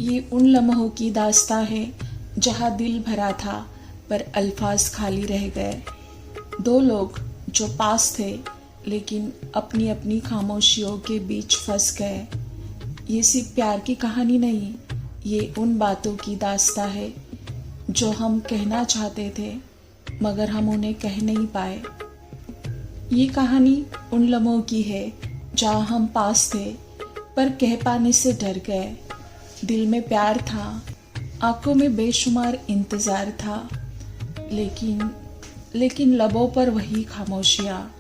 ये उन लम्हों की दास्तां है जहाँ दिल भरा था पर अल्फाज खाली रह गए। दो लोग जो पास थे लेकिन अपनी अपनी खामोशियों के बीच फंस गए। ये सिर्फ प्यार की कहानी नहीं, ये उन बातों की दास्तां है जो हम कहना चाहते थे मगर हम उन्हें कह नहीं पाए। ये कहानी उन लम्हों की है जहाँ हम पास थे पर कह पाने से डर गए। दिल में प्यार था, आंखों में बेशुमार इंतज़ार था, लेकिन लबों पर वही खामोशियाँ।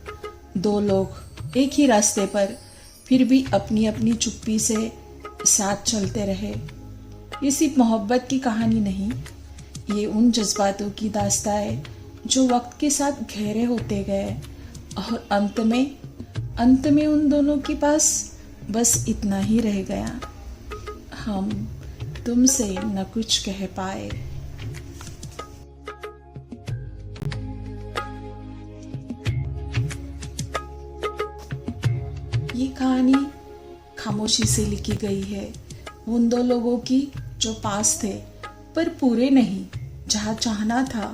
दो लोग एक ही रास्ते पर फिर भी अपनी अपनी चुप्पी से साथ चलते रहे। ये सिर्फ मोहब्बत की कहानी नहीं, ये उन जज्बातों की दास्तां है जो वक्त के साथ गहरे होते गए और अंत में उन दोनों के पास बस इतना ही रह गया, हम तुमसे न कुछ कह पाए। ये कहानी खामोशी से लिखी गई है उन दो लोगों की जो पास थे पर पूरे नहीं, जहाँ चाहना था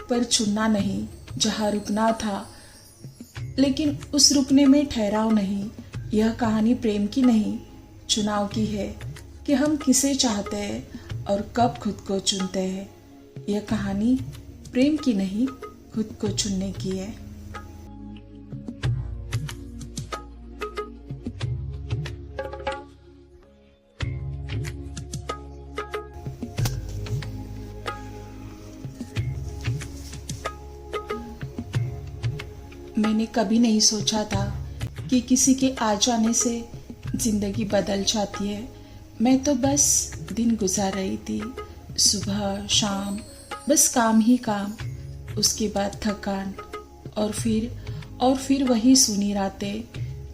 पर चुनना नहीं, जहाँ रुकना था लेकिन उस रुकने में ठहराव नहीं। यह कहानी प्रेम की नहीं, चुनाव की है कि हम किसे चाहते हैं और कब खुद को चुनते हैं। यह कहानी प्रेम की नहीं, खुद को चुनने की है। मैंने कभी नहीं सोचा था कि किसी के आ जाने से जिंदगी बदल जाती है। मैं तो बस दिन गुजार रही थी, सुबह शाम बस काम ही काम, उसके बाद थकान और फिर वही सुनी रातें।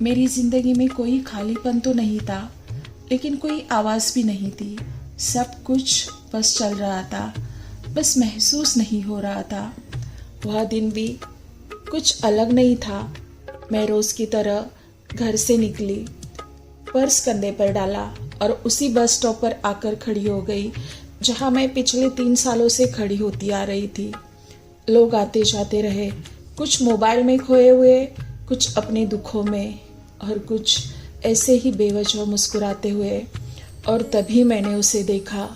मेरी जिंदगी में कोई खालीपन तो नहीं था लेकिन कोई आवाज़ भी नहीं थी। सब कुछ बस चल रहा था, बस महसूस नहीं हो रहा था। वह दिन भी कुछ अलग नहीं था। मैं रोज़ की तरह घर से निकली, पर्स कंधे पर डाला और उसी बस स्टॉप पर आकर खड़ी हो गई जहां मैं पिछले 3 सालों से खड़ी होती आ रही थी। लोग आते जाते रहे, कुछ मोबाइल में खोए हुए, कुछ अपने दुखों में और कुछ ऐसे ही बेवजह मुस्कुराते हुए। और तभी मैंने उसे देखा।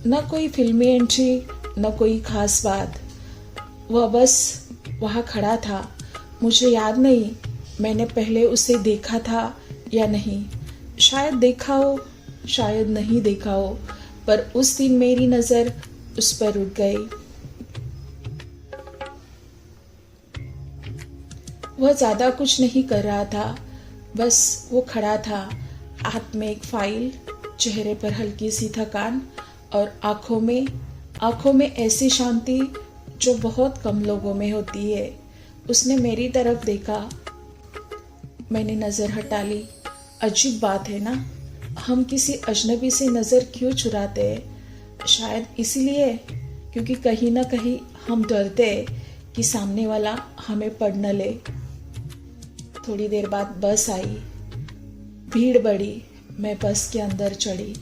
न कोई फिल्मी एंट्री, न कोई खास बात, वह बस वहाँ खड़ा था। मुझे याद नहीं मैंने पहले उसे देखा था या नहीं। शायद देखा हो, शायद नहीं देखा हो, पर उस दिन मेरी नज़र उस पर रुक गई। वह ज़्यादा कुछ नहीं कर रहा था, बस वो खड़ा था, हाथ में एक फाइल, चेहरे पर हल्की सी थकान और आँखों में ऐसी शांति जो बहुत कम लोगों में होती है। उसने मेरी तरफ देखा, मैंने नज़र हटा ली। अजीब बात है ना, हम किसी अजनबी से नज़र क्यों चुराते हैं? शायद इसीलिए क्योंकि कहीं ना कहीं हम डरते हैं कि सामने वाला हमें पढ़ न ले। थोड़ी देर बाद बस आई, भीड़ बढ़ी, मैं बस के अंदर चढ़ी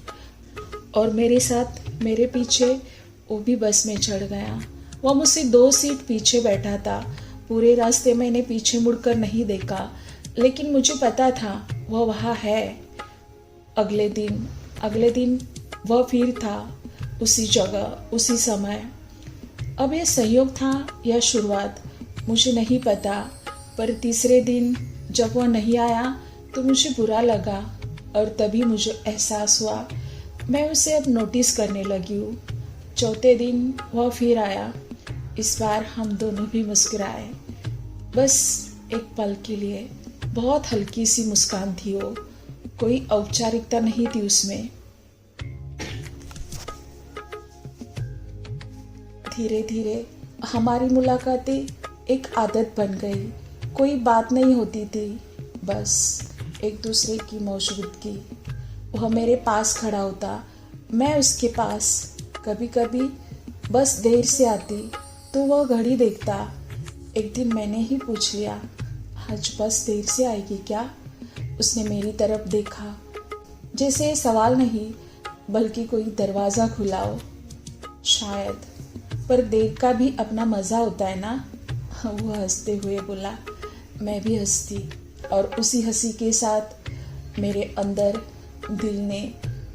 और मेरे साथ मेरे पीछे वो भी बस में चढ़ गया। वह मुझसे 2 सीट पीछे बैठा था। पूरे रास्ते मैंने पीछे मुड़कर नहीं देखा, लेकिन मुझे पता था वह वहाँ है। अगले दिन वह फिर था, उसी जगह, उसी समय। अब यह संयोग था या शुरुआत, मुझे नहीं पता, पर तीसरे दिन जब वह नहीं आया तो मुझे बुरा लगा और तभी मुझे एहसास हुआ मैं उसे अब नोटिस करने लगी हूँ। चौथे दिन वह फिर आया। इस बार हम दोनों भी मुस्कुराए, बस एक पल के लिए। बहुत हल्की सी मुस्कान थी वो, कोई औपचारिकता नहीं थी उसमें। धीरे धीरे हमारी मुलाकातें एक आदत बन गई। कोई बात नहीं होती थी, बस एक दूसरे की मौजूदगी। वह मेरे पास खड़ा होता, मैं उसके पास। कभी कभी बस देर से आती तो वह घड़ी देखता। एक दिन मैंने ही पूछ लिया, आज बस देर से आएगी क्या? उसने मेरी तरफ देखा, जैसे ये सवाल नहीं बल्कि कोई दरवाज़ा खुला हो, शायद। पर देर का भी अपना मज़ा होता है ना। वो हंसते हुए बोला। मैं भी हंसती और उसी हंसी के साथ मेरे अंदर दिल ने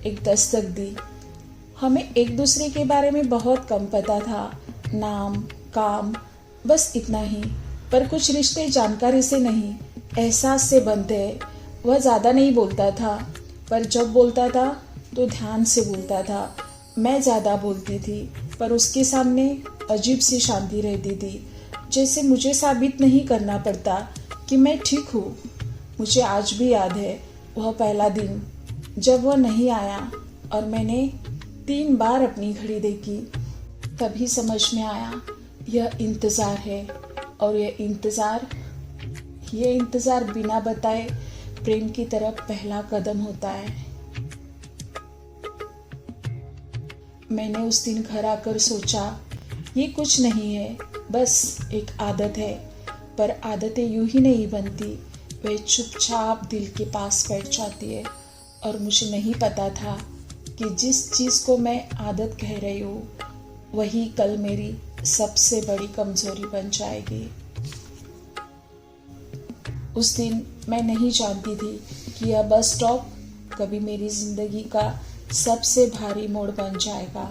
एक दस्तक दी। हमें एक दूसरे के बारे में बहुत कम पता था, नाम, काम, बस इतना ही। पर कुछ रिश्ते जानकारी से नहीं, एहसास से बनते हैं। वह ज़्यादा नहीं बोलता था, पर जब बोलता था तो ध्यान से बोलता था। मैं ज़्यादा बोलती थी, पर उसके सामने अजीब सी शांति रहती थी, जैसे मुझे साबित नहीं करना पड़ता कि मैं ठीक हूँ। मुझे आज भी याद है वह पहला दिन जब वह नहीं आया और मैंने 3 बार अपनी घड़ी देखी। तभी समझ में आया यह इंतज़ार है, और यह इंतज़ार बिना बताए प्रेम की तरफ पहला कदम होता है। मैंने उस दिन घर आकर सोचा, ये कुछ नहीं है, बस एक आदत है। पर आदतें यूं ही नहीं बनती, वे चुपचाप दिल के पास बैठ जाती है। और मुझे नहीं पता था कि जिस चीज़ को मैं आदत कह रही हूँ, वही कल मेरी सबसे बड़ी कमज़ोरी बन जाएगी। उस दिन मैं नहीं जानती थी कि यह बस स्टॉप कभी मेरी ज़िंदगी का सबसे भारी मोड़ बन जाएगा।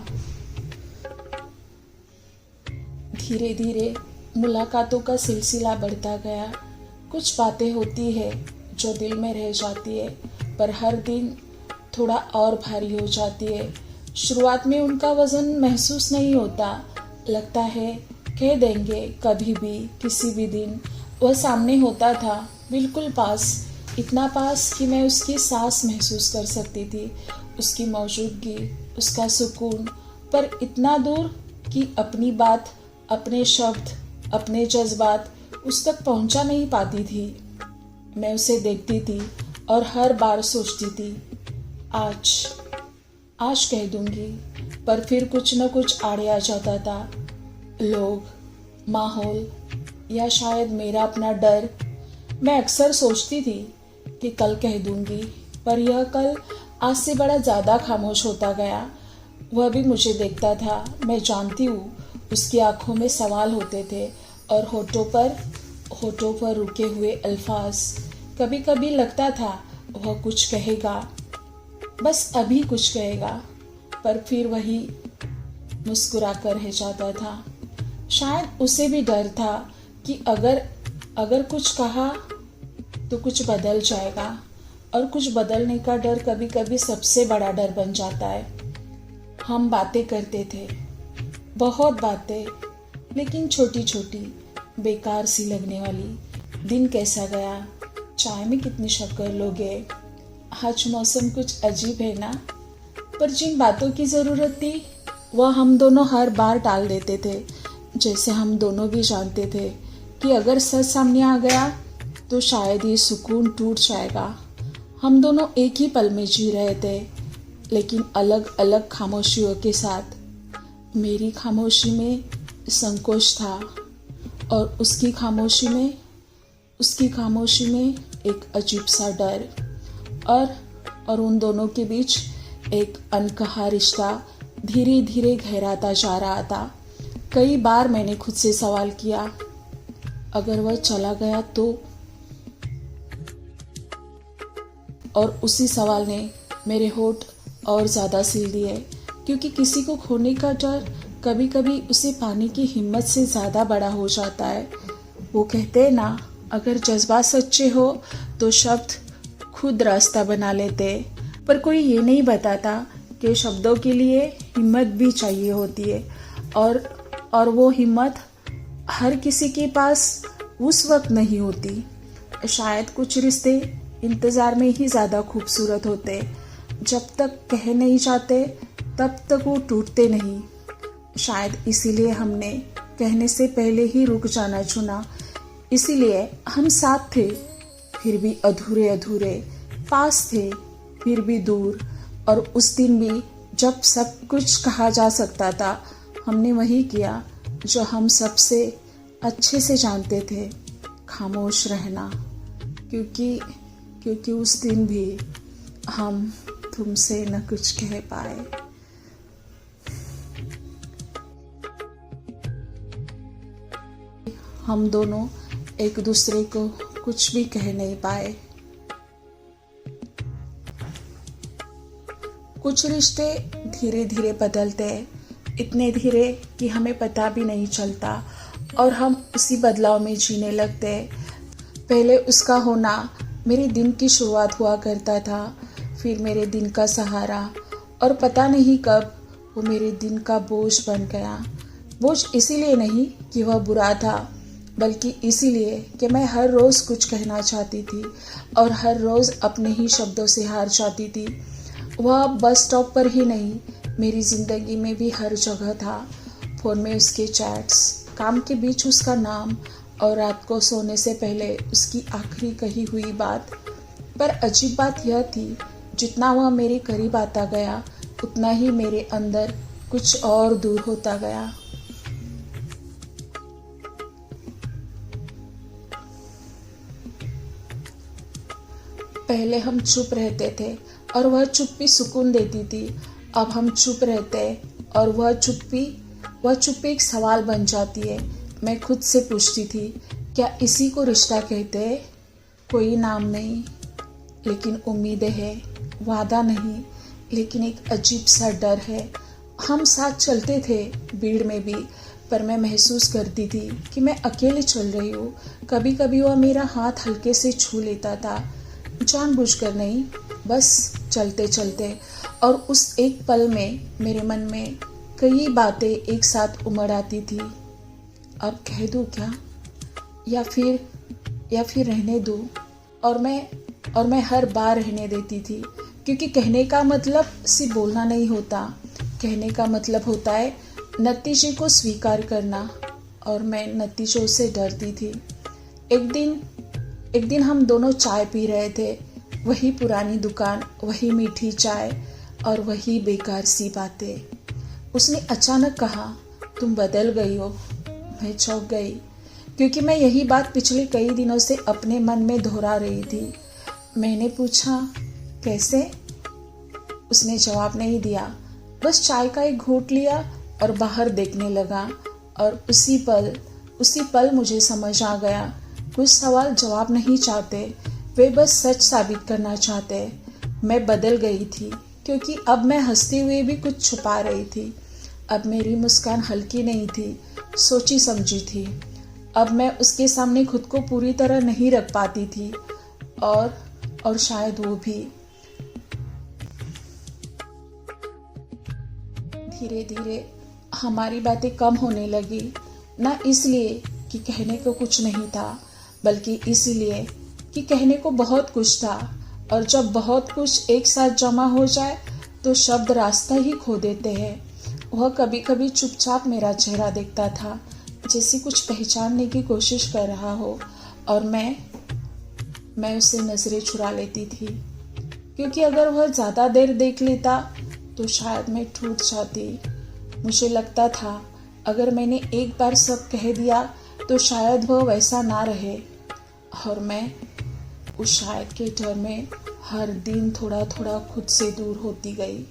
धीरे धीरे मुलाकातों का सिलसिला बढ़ता गया। कुछ बातें होती है जो दिल में रह जाती है, पर हर दिन थोड़ा और भारी हो जाती है। शुरुआत में उनका वज़न महसूस नहीं होता, लगता है कह देंगे कभी भी, किसी भी दिन। वह सामने होता था, बिल्कुल पास, इतना पास कि मैं उसकी सांस महसूस कर सकती थी, उसकी मौजूदगी, उसका सुकून। पर इतना दूर कि अपनी बात, अपने शब्द, अपने जज्बात उस तक पहुंचा नहीं पाती थी। मैं उसे देखती थी और हर बार सोचती थी, आज कह दूंगी, पर फिर कुछ न कुछ आड़े आ जाता था। लोग, माहौल, या शायद मेरा अपना डर। मैं अक्सर सोचती थी कि कल कह दूंगी, पर यह कल आज से बड़ा ज़्यादा खामोश होता गया। वह भी मुझे देखता था, मैं जानती हूँ उसकी आंखों में सवाल होते थे और होठों पर रुके हुए अल्फाज। कभी कभी लगता था वह कुछ कहेगा, बस अभी कुछ कहेगा, पर फिर वही मुस्कुरा कर रह जाता था। शायद उसे भी डर था कि अगर कुछ कहा तो कुछ बदल जाएगा, और कुछ बदलने का डर कभी कभी सबसे बड़ा डर बन जाता है। हम बातें करते थे, बहुत बातें, लेकिन छोटी छोटी, बेकार सी लगने वाली। दिन कैसा गया, चाय में कितनी शक्कर लोगे, आज मौसम कुछ अजीब है ना। पर जिन बातों की ज़रूरत थी वह हम दोनों हर बार टाल देते थे, जैसे हम दोनों भी जानते थे कि अगर सच सामने आ गया तो शायद ये सुकून टूट जाएगा। हम दोनों एक ही पल में जी रहे थे, लेकिन अलग अलग खामोशियों के साथ। मेरी खामोशी में संकोच था और उसकी खामोशी में एक अजीब सा डर, और उन दोनों के बीच एक अनकहा रिश्ता धीरे धीरे गहराता जा रहा था। कई बार मैंने खुद से सवाल किया, अगर वह चला गया तो? और उसी सवाल ने मेरे होठ और ज़्यादा सिल दिए, क्योंकि किसी को खोने का डर कभी कभी उसे पाने की हिम्मत से ज़्यादा बड़ा हो जाता है। वो कहते हैं ना, अगर जज्बात सच्चे हो तो शब्द खुद रास्ता बना लेते, पर कोई ये नहीं बताता कि शब्दों के लिए हिम्मत भी चाहिए होती है, और वो हिम्मत हर किसी के पास उस वक्त नहीं होती। शायद कुछ रिश्ते इंतज़ार में ही ज़्यादा खूबसूरत होते, जब तक कह नहीं जाते तब तक वो टूटते नहीं। शायद इसीलिए हमने कहने से पहले ही रुक जाना चुना। इसीलिए हम साथ थे फिर भी अधूरे अधूरे, पास थे फिर भी दूर। और उस दिन भी जब सब कुछ कहा जा सकता था, हमने वही किया जो हम सबसे अच्छे से जानते थे, खामोश रहना। क्योंकि उस दिन भी हम तुमसे न कुछ कह पाए। हम दोनों एक दूसरे को कुछ भी कह नहीं पाए। कुछ रिश्ते धीरे धीरे बदलते हैं, इतने धीरे कि हमें पता भी नहीं चलता और हम उसी बदलाव में जीने लगते हैं। पहले उसका होना मेरे दिन की शुरुआत हुआ करता था, फिर मेरे दिन का सहारा, और पता नहीं कब वो मेरे दिन का बोझ बन गया। बोझ इसीलिए नहीं कि वह बुरा था, बल्कि इसीलिए कि मैं हर रोज़ कुछ कहना चाहती थी और हर रोज़ अपने ही शब्दों से हार जाती थी। वह बस स्टॉप पर ही नहीं, मेरी ज़िंदगी में भी हर जगह था। फ़ोन में उसके चैट्स, काम के बीच उसका नाम, और रात को सोने से पहले उसकी आखिरी कही हुई बात। पर अजीब बात यह थी, जितना वह मेरे करीब आता गया उतना ही मेरे अंदर कुछ और दूर होता गया। पहले हम चुप रहते थे और वह चुप्पी सुकून देती थी। अब हम चुप रहते और वह चुप्पी एक सवाल बन जाती है। मैं खुद से पूछती थी, क्या इसी को रिश्ता कहते हैं? कोई नाम नहीं, लेकिन उम्मीदें हैं। वादा नहीं, लेकिन एक अजीब सा डर है। हम साथ चलते थे भीड़ में भी, पर मैं महसूस करती थी कि मैं अकेले चल रही हूँ। कभी कभी वह मेरा हाथ हल्के से छू लेता था, जानबूझकर नहीं, बस चलते चलते। और उस एक पल में मेरे मन में कई बातें एक साथ उमड़ आती थी। अब कह दूँ क्या, या फिर रहने दूँ? और मैं हर बार रहने देती थी, क्योंकि कहने का मतलब सिर्फ बोलना नहीं होता। कहने का मतलब होता है नतीजे को स्वीकार करना, और मैं नतीजों से डरती थी। एक दिन हम दोनों चाय पी रहे थे, वही पुरानी दुकान, वही मीठी चाय और वही बेकार सी बातें। उसने अचानक कहा, तुम बदल गई हो। मैं चौंक गई, क्योंकि मैं यही बात पिछले कई दिनों से अपने मन में दोहरा रही थी। मैंने पूछा, कैसे? उसने जवाब नहीं दिया, बस चाय का एक घूंट लिया और बाहर देखने लगा। और उसी पल मुझे समझ आ गया, कुछ सवाल जवाब नहीं चाहते, वे बस सच साबित करना चाहते। मैं बदल गई थी, क्योंकि अब मैं हंसते हुए भी कुछ छुपा रही थी। अब मेरी मुस्कान हल्की नहीं थी, सोची समझी थी। अब मैं उसके सामने खुद को पूरी तरह नहीं रख पाती थी, और शायद वो भी। धीरे धीरे हमारी बातें कम होने लगी, ना इसलिए कि कहने को कुछ नहीं था, बल्कि इसलिए कि कहने को बहुत कुछ था। और जब बहुत कुछ एक साथ जमा हो जाए तो शब्द रास्ता ही खो देते हैं। वह कभी कभी चुपचाप मेरा चेहरा देखता था, जैसे कुछ पहचानने की कोशिश कर रहा हो, और मैं उससे नजरें चुरा लेती थी, क्योंकि अगर वह ज़्यादा देर देख लेता तो शायद मैं टूट जाती। मुझे लगता था अगर मैंने एक बार सब कह दिया तो शायद वह वैसा ना रहे, और मैं उस शायद के डर में हर दिन थोड़ा थोड़ा खुद से दूर होती गई।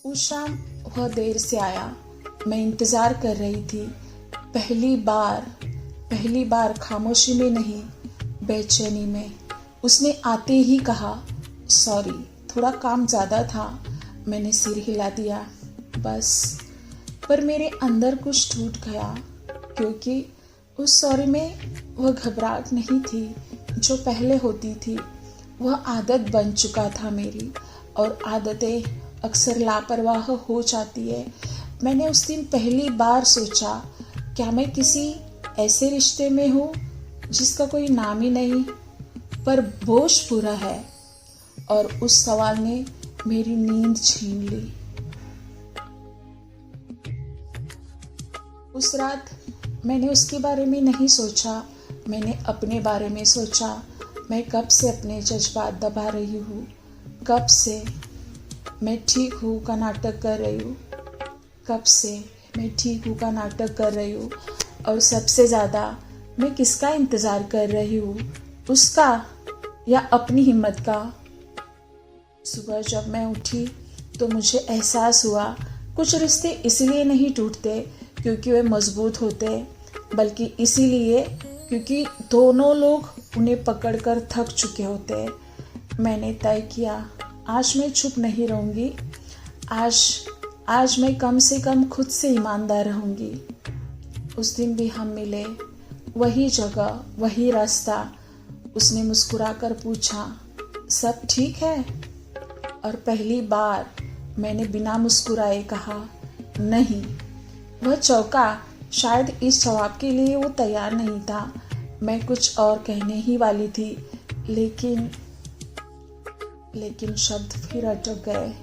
उस शाम वह देर से आया। मैं इंतज़ार कर रही थी। पहली बार खामोशी में नहीं, बेचैनी में। उसने आते ही कहा, सॉरी, थोड़ा काम ज़्यादा था। मैंने सिर हिला दिया, बस। पर मेरे अंदर कुछ टूट गया, क्योंकि उस सॉरी में वह घबराहट नहीं थी जो पहले होती थी। वह आदत बन चुका था मेरी, और आदतें अक्सर लापरवाह हो जाती है। मैंने उस दिन पहली बार सोचा, क्या मैं किसी ऐसे रिश्ते में हूँ जिसका कोई नाम ही नहीं, पर बोझ पूरा है? और उस सवाल ने मेरी नींद छीन ली। उस रात मैंने उसके बारे में नहीं सोचा, मैंने अपने बारे में सोचा। मैं कब से अपने जज्बात दबा रही हूँ, कब से मैं ठीक हूँ का नाटक कर रही हूँ, कब से मैं ठीक हूँ का नाटक कर रही हूँ। और सबसे ज़्यादा मैं किसका इंतज़ार कर रही हूँ? उसका या अपनी हिम्मत का? सुबह जब मैं उठी तो मुझे एहसास हुआ कुछ रिश्ते इसलिए नहीं टूटते क्योंकि वे मजबूत होते, बल्कि इसीलिए क्योंकि दोनों लोग उन्हें पकड़कर थक चुके होते। मैंने तय किया आज मैं चुप नहीं रहूँगी। आज मैं कम से कम खुद से ईमानदार रहूँगी। उस दिन भी हम मिले, वही जगह, वही रास्ता। उसने मुस्कुराकर पूछा, सब ठीक है? और पहली बार मैंने बिना मुस्कुराए कहा, नहीं। वह चौंका, शायद इस जवाब के लिए वो तैयार नहीं था। मैं कुछ और कहने ही वाली थी, लेकिन शब्द फिर अटक गए,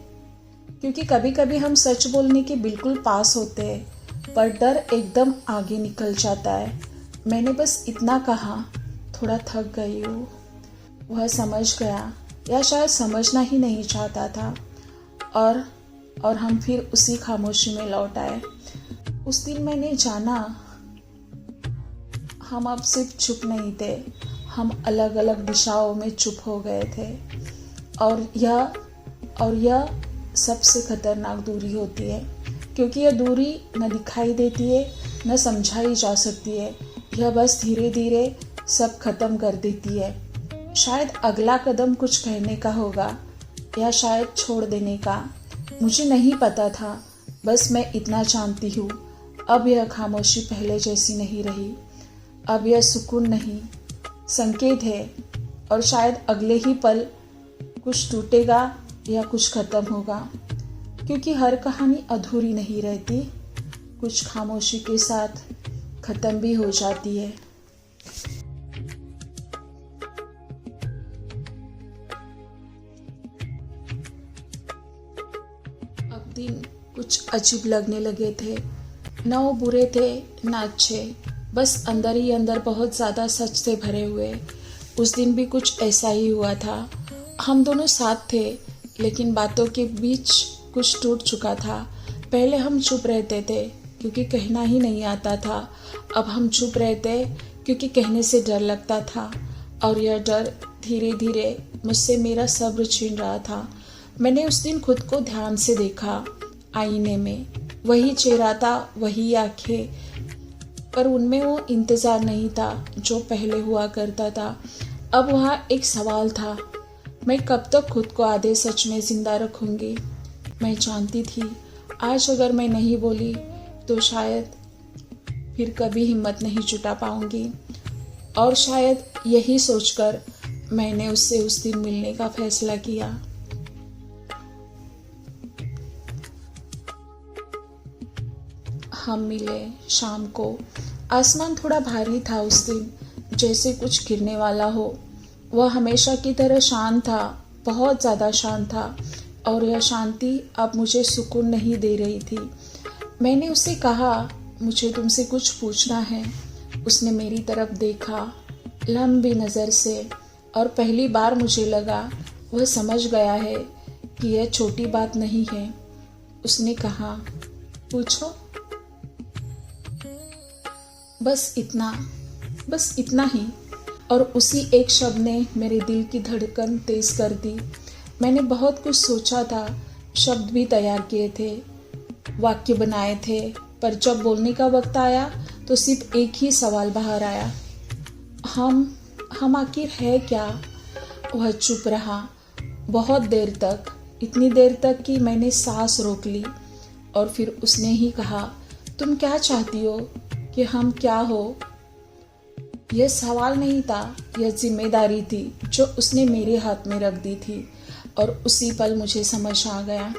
क्योंकि कभी कभी हम सच बोलने के बिल्कुल पास होते हैं पर डर एकदम आगे निकल जाता है। मैंने बस इतना कहा, थोड़ा थक गई हूँ। वह समझ गया, या शायद समझना ही नहीं चाहता था, और हम फिर उसी खामोशी में लौट आए। उस दिन मैंने जाना हम अब सिर्फ चुप नहीं थे, हम अलग अलग दिशाओं में चुप हो गए थे। और यह सबसे खतरनाक दूरी होती है, क्योंकि यह दूरी न दिखाई देती है, न समझाई जा सकती है। यह बस धीरे धीरे सब खत्म कर देती है। शायद अगला कदम कुछ कहने का होगा, या शायद छोड़ देने का। मुझे नहीं पता था, बस मैं इतना जानती हूँ, अब यह खामोशी पहले जैसी नहीं रही। अब यह सुकून नहीं, संकेत है। और शायद अगले ही पल कुछ टूटेगा या कुछ खत्म होगा, क्योंकि हर कहानी अधूरी नहीं रहती, कुछ खामोशी के साथ खत्म भी हो जाती है। अब दिन कुछ अजीब लगने लगे थे, न वो बुरे थे न अच्छे, बस अंदर ही अंदर बहुत ज़्यादा सच से भरे हुए। उस दिन भी कुछ ऐसा ही हुआ था। हम दोनों साथ थे, लेकिन बातों के बीच कुछ टूट चुका था। पहले हम चुप रहते थे क्योंकि कहना ही नहीं आता था। अब हम चुप रहते क्योंकि कहने से डर लगता था, और यह डर धीरे धीरे मुझसे मेरा सब्र छीन रहा था। मैंने उस दिन खुद को ध्यान से देखा, आईने में वही चेहरा था, वही आंखें, पर उनमें वो इंतज़ार नहीं था जो पहले हुआ करता था। अब वहाँ एक सवाल था, मैं कब तक खुद को आधे सच में जिंदा रखूँगी? मैं जानती थी आज अगर मैं नहीं बोली तो शायद फिर कभी हिम्मत नहीं जुटा पाऊँगी, और शायद यही सोचकर मैंने उससे उस दिन मिलने का फैसला किया। हम मिले शाम को। आसमान थोड़ा भारी था उस दिन, जैसे कुछ गिरने वाला हो। वह हमेशा की तरह शांत था, बहुत ज़्यादा शांत था, और यह शांति अब मुझे सुकून नहीं दे रही थी। मैंने उससे कहा, मुझे तुमसे कुछ पूछना है। उसने मेरी तरफ देखा लंबी नज़र से, और पहली बार मुझे लगा वह समझ गया है कि यह छोटी बात नहीं है। उसने कहा, पूछो। बस इतना ही। और उसी एक शब्द ने मेरे दिल की धड़कन तेज कर दी। मैंने बहुत कुछ सोचा था, शब्द भी तैयार किए थे, वाक्य बनाए थे, पर जब बोलने का वक्त आया तो सिर्फ एक ही सवाल बाहर आया, हम आखिर है क्या? वह चुप रहा बहुत देर तक, इतनी देर तक कि मैंने सांस रोक ली। और फिर उसने ही कहा, तुम क्या चाहती हो कि हम क्या हो? यह सवाल नहीं था, यह जिम्मेदारी थी जो उसने मेरे हाथ में रख दी थी। और उसी पल मुझे समझ आ गया,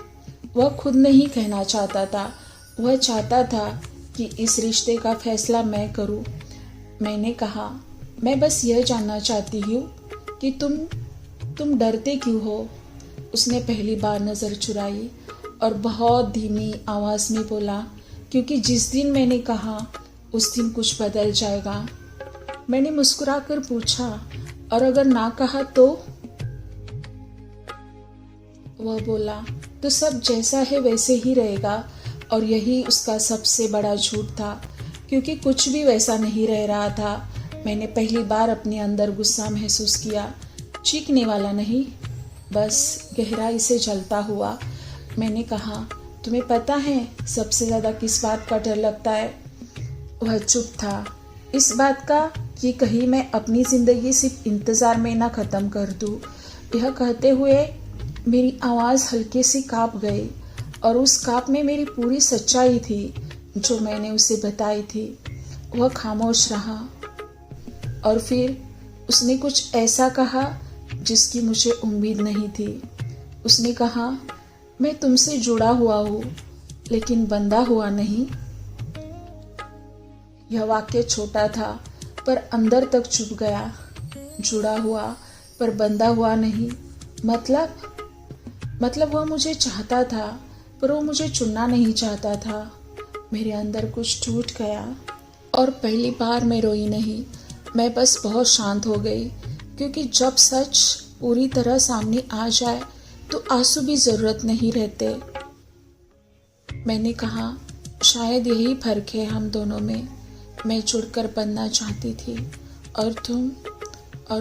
वह खुद नहीं कहना चाहता था, वह चाहता था कि इस रिश्ते का फैसला मैं करूं। मैंने कहा, मैं बस यह जानना चाहती हूँ कि तुम डरते क्यों हो? उसने पहली बार नज़र चुराई और बहुत धीमी आवाज़ में बोला, क्योंकि जिस दिन मैंने कहा उस दिन कुछ बदल जाएगा। मैंने मुस्कुराकर पूछा, और अगर ना कहा तो? वह बोला, तो सब जैसा है वैसे ही रहेगा। और यही उसका सबसे बड़ा झूठ था, क्योंकि कुछ भी वैसा नहीं रह रहा था। मैंने पहली बार अपने अंदर गुस्सा महसूस किया, चीखने वाला नहीं, बस गहराई से जलता हुआ। मैंने कहा, तुम्हें पता है सबसे ज़्यादा किस बात का डर लगता है? वह चुप था। इस बात का कि कहीं मैं अपनी ज़िंदगी सिर्फ इंतज़ार में ना ख़त्म कर दूँ। यह कहते हुए मेरी आवाज़ हल्के से काँप गई और उस काँप में मेरी पूरी सच्चाई थी जो मैंने उसे बताई थी। वह खामोश रहा और फिर उसने कुछ ऐसा कहा जिसकी मुझे उम्मीद नहीं थी। उसने कहा, मैं तुमसे जुड़ा हुआ हूँ लेकिन बंधा हुआ नहीं। यह वाक्य छोटा था पर अंदर तक चुभ गया। जुड़ा हुआ पर बंधा हुआ नहीं। मतलब वह मुझे चाहता था पर वो मुझे चुनना नहीं चाहता था। मेरे अंदर कुछ टूट गया और पहली बार मैं रोई नहीं, मैं बस बहुत शांत हो गई, क्योंकि जब सच पूरी तरह सामने आ जाए तो आंसू भी ज़रूरत नहीं रहते। मैंने कहा, शायद यही फर्क है हम दोनों में। मैं जुड़कर बनना चाहती थी और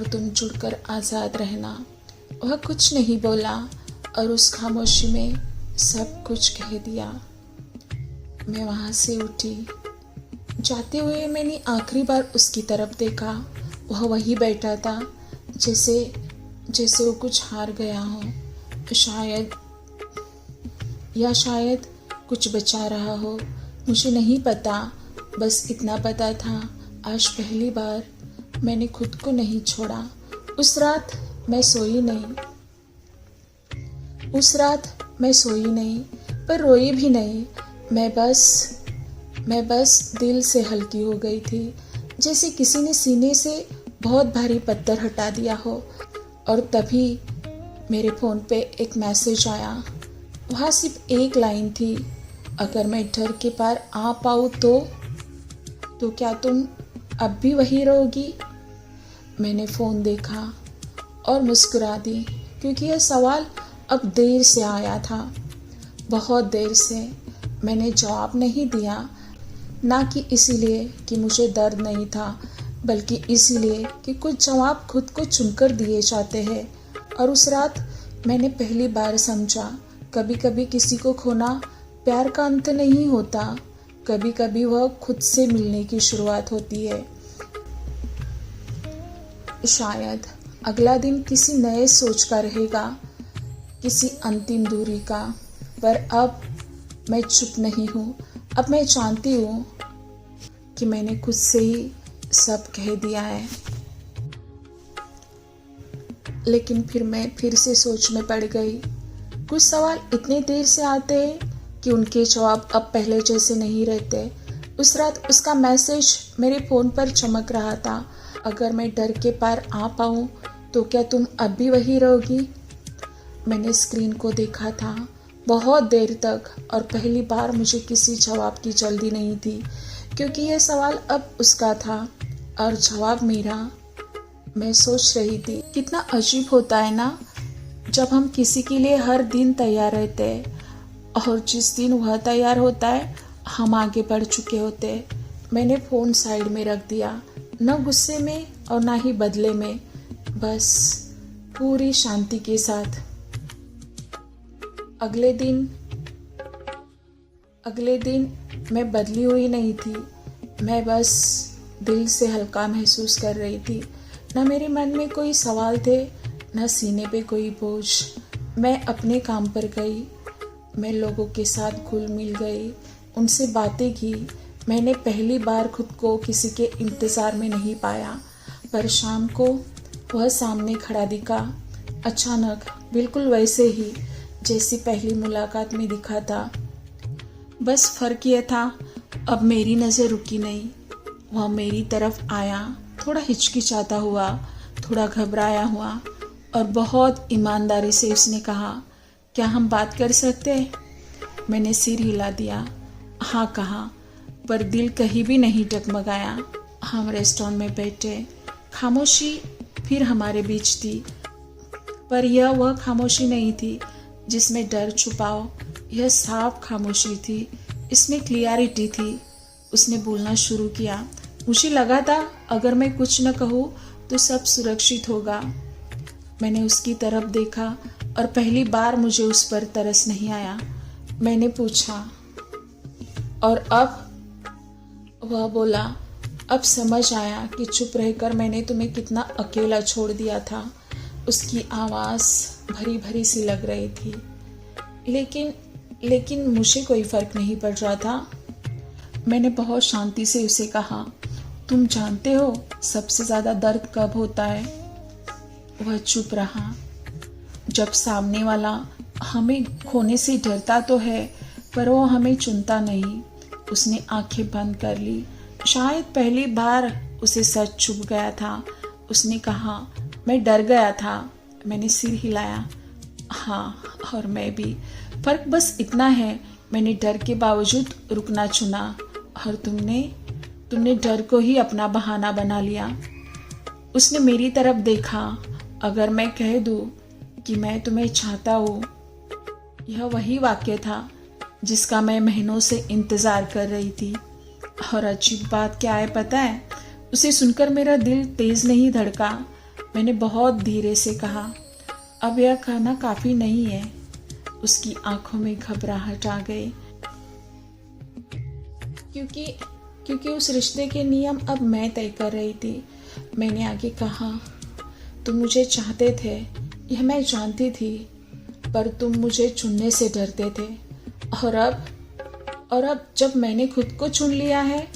तुम जुड़कर आज़ाद रहना। वह कुछ नहीं बोला और उस खामोशी में सब कुछ कह दिया। मैं वहाँ से उठी। जाते हुए मैंने आखिरी बार उसकी तरफ देखा। वह वहीं बैठा था, जैसे वो कुछ हार गया हो। शायद कुछ बचा रहा हो, मुझे नहीं पता। बस इतना पता था, आज पहली बार मैंने खुद को नहीं छोड़ा। उस रात मैं सोई नहीं पर रोई भी नहीं। मैं बस दिल से हल्की हो गई थी, जैसे किसी ने सीने से बहुत भारी पत्थर हटा दिया हो। और तभी मेरे फ़ोन पे एक मैसेज आया। वहाँ सिर्फ एक लाइन थी, अगर मैं डर के पार आ पाऊँ तो क्या तुम अब भी वही रहोगी? मैंने फ़ोन देखा और मुस्कुरा दी, क्योंकि यह सवाल अब देर से आया था, बहुत देर से। मैंने जवाब नहीं दिया, ना कि इसीलिए कि मुझे दर्द नहीं था, बल्कि इसीलिए कि कुछ जवाब खुद को चुनकर दिए जाते हैं। और उस रात मैंने पहली बार समझा, कभी कभी किसी को खोना प्यार का अंत नहीं होता, कभी कभी वह खुद से मिलने की शुरुआत होती है। शायद अगला दिन किसी नए सोच का रहेगा, किसी अंतिम दूरी का। पर अब मैं चुप नहीं हूँ। अब मैं जानती हूँ कि मैंने खुद से ही सब कह दिया है। लेकिन फिर मैं फिर से सोच में पड़ गई। कुछ सवाल इतने देर से आते हैं कि उनके जवाब अब पहले जैसे नहीं रहते। उस रात उसका मैसेज मेरे फ़ोन पर चमक रहा था, अगर मैं डर के पार आ पाऊँ तो क्या तुम अब भी वही रहोगी? मैंने स्क्रीन को देखा था बहुत देर तक, और पहली बार मुझे किसी जवाब की जल्दी नहीं थी, क्योंकि यह सवाल अब उसका था और जवाब मेरा। मैं सोच रही थी, कितना अजीब होता है ना, जब हम किसी के लिए हर दिन तैयार रहते हैं और जिस दिन वह तैयार होता है हम आगे बढ़ चुके होते हैं। मैंने फ़ोन साइड में रख दिया, न गुस्से में और ना ही बदले में, बस पूरी शांति के साथ। अगले दिन मैं बदली हुई नहीं थी, मैं बस दिल से हल्का महसूस कर रही थी। न मेरे मन में कोई सवाल थे, न सीने पे कोई बोझ। मैं अपने काम पर गई, मैं लोगों के साथ घुल मिल गई, उनसे बातें की। मैंने पहली बार खुद को किसी के इंतज़ार में नहीं पाया। पर शाम को वह सामने खड़ा दिखा, अचानक, बिल्कुल वैसे ही जैसी पहली मुलाकात में दिखा था। बस फ़र्क यह था, अब मेरी नज़र रुकी नहीं। वह मेरी तरफ आया, थोड़ा हिचकिचाता हुआ, थोड़ा घबराया हुआ, और बहुत ईमानदारी से उसने कहा, क्या हम बात कर सकते हैं? मैंने सिर हिला दिया, हाँ कहा, पर दिल कहीं भी नहीं डगमगाया। हम रेस्टोरेंट में बैठे, खामोशी फिर हमारे बीच थी, पर यह वह खामोशी नहीं थी जिसमें डर छुपाओ। यह साफ खामोशी थी, इसमें क्लियरिटी थी। उसने बोलना शुरू किया, मुझे लगा था अगर मैं कुछ न कहूँ तो सब सुरक्षित होगा। मैंने उसकी तरफ देखा और पहली बार मुझे उस पर तरस नहीं आया। मैंने पूछा, और अब? वह बोला, अब समझ आया कि चुप रहकर मैंने तुम्हें कितना अकेला छोड़ दिया था। उसकी आवाज़ भरी भरी सी लग रही थी। लेकिन मुझे कोई फर्क नहीं पड़ रहा था। मैंने बहुत शांति से उसे कहा, तुम जानते हो सबसे ज़्यादा दर्द कब होता है? वह चुप रहा। जब सामने वाला हमें खोने से डरता तो है, पर वो हमें चुनता नहीं। उसने आंखें बंद कर ली। शायद पहली बार उसे सच छुप गया था। उसने कहा, मैं डर गया था। मैंने सिर हिलाया। हाँ, और मैं भी। फर्क बस इतना है, मैंने डर के बावजूद रुकना चुना, और तुमने डर को ही अपना बहाना बना लिया। उसने मेरी तरफ देखा। अगर मैं कह दूँ कि मैं तुम्हें चाहता हूँ, यह वही वाक्य था जिसका मैं महीनों से इंतज़ार कर रही थी। और अजीब बात क्या है पता है? उसे सुनकर मेरा दिल तेज़ नहीं धड़का। मैंने बहुत धीरे से कहा, अब यह कहना काफ़ी नहीं है। उसकी आंखों में घबराहट आ गई, क्योंकि उस रिश्ते के नियम अब मैं तय कर रही थी। मैंने आगे कहा, तुम मुझे चाहते थे, यह मैं जानती थी, पर तुम मुझे चुनने से डरते थे। और अब जब मैंने खुद को चुन लिया है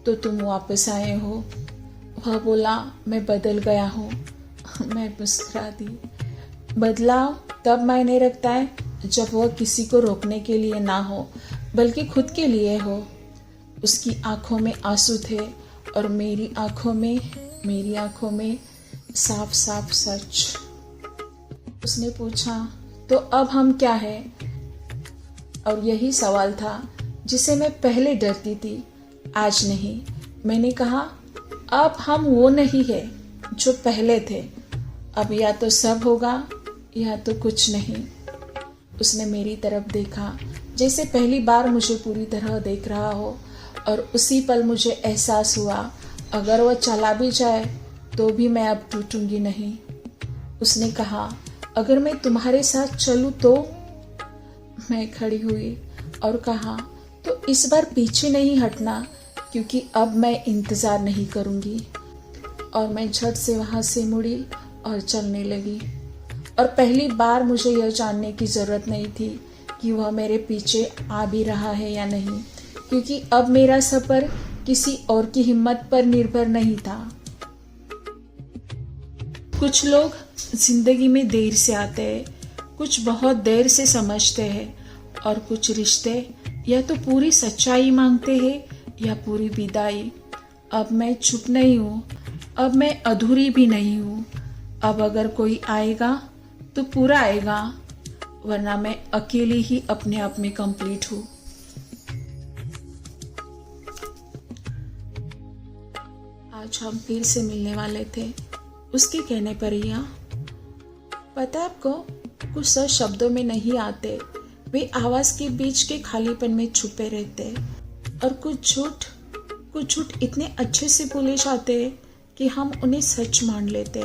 तो तुम वापस आए हो। वह बोला, मैं बदल गया हूँ। मैं मुस्कुरा दी। बदलाव तब मायने रखता है जब वह किसी को रोकने के लिए ना हो, बल्कि खुद के लिए हो। उसकी आंखों में आंसू थे और मेरी आंखों में साफ साफ सच। उसने पूछा, तो अब हम क्या है? और यही सवाल था जिसे मैं पहले डरती थी, आज नहीं। मैंने कहा, अब हम वो नहीं है जो पहले थे। अब या तो सब होगा या तो कुछ नहीं। उसने मेरी तरफ देखा, जैसे पहली बार मुझे पूरी तरह देख रहा हो, और उसी पल मुझे एहसास हुआ, अगर वह चला भी जाए तो भी मैं अब टूटूंगी नहीं। उसने कहा, अगर मैं तुम्हारे साथ चलूं तो? मैं खड़ी हुई और कहा, तो इस बार पीछे नहीं हटना, क्योंकि अब मैं इंतज़ार नहीं करूंगी। और मैं झट से वहाँ से मुड़ी और चलने लगी। और पहली बार मुझे यह जानने की ज़रूरत नहीं थी कि वह मेरे पीछे आ भी रहा है या नहीं, क्योंकि अब मेरा सफ़र किसी और की हिम्मत पर निर्भर नहीं था। कुछ लोग जिंदगी में देर से आते हैं, कुछ बहुत देर से समझते हैं, और कुछ रिश्ते या तो पूरी सच्चाई मांगते हैं या पूरी विदाई। अब मैं चुप नहीं हूँ, अब मैं अधूरी भी नहीं हूँ। अब अगर कोई आएगा तो पूरा आएगा, वरना मैं अकेली ही अपने आप में कंप्लीट हूँ। आज हम फिर से मिलने वाले थे, उसके कहने पर ही। पता है आपको, कुछ सच शब्दों में नहीं आते, वे आवाज़ के बीच के खालीपन में छुपे रहते। और कुछ झूठ इतने अच्छे से बोले जाते कि हम उन्हें सच मान लेते।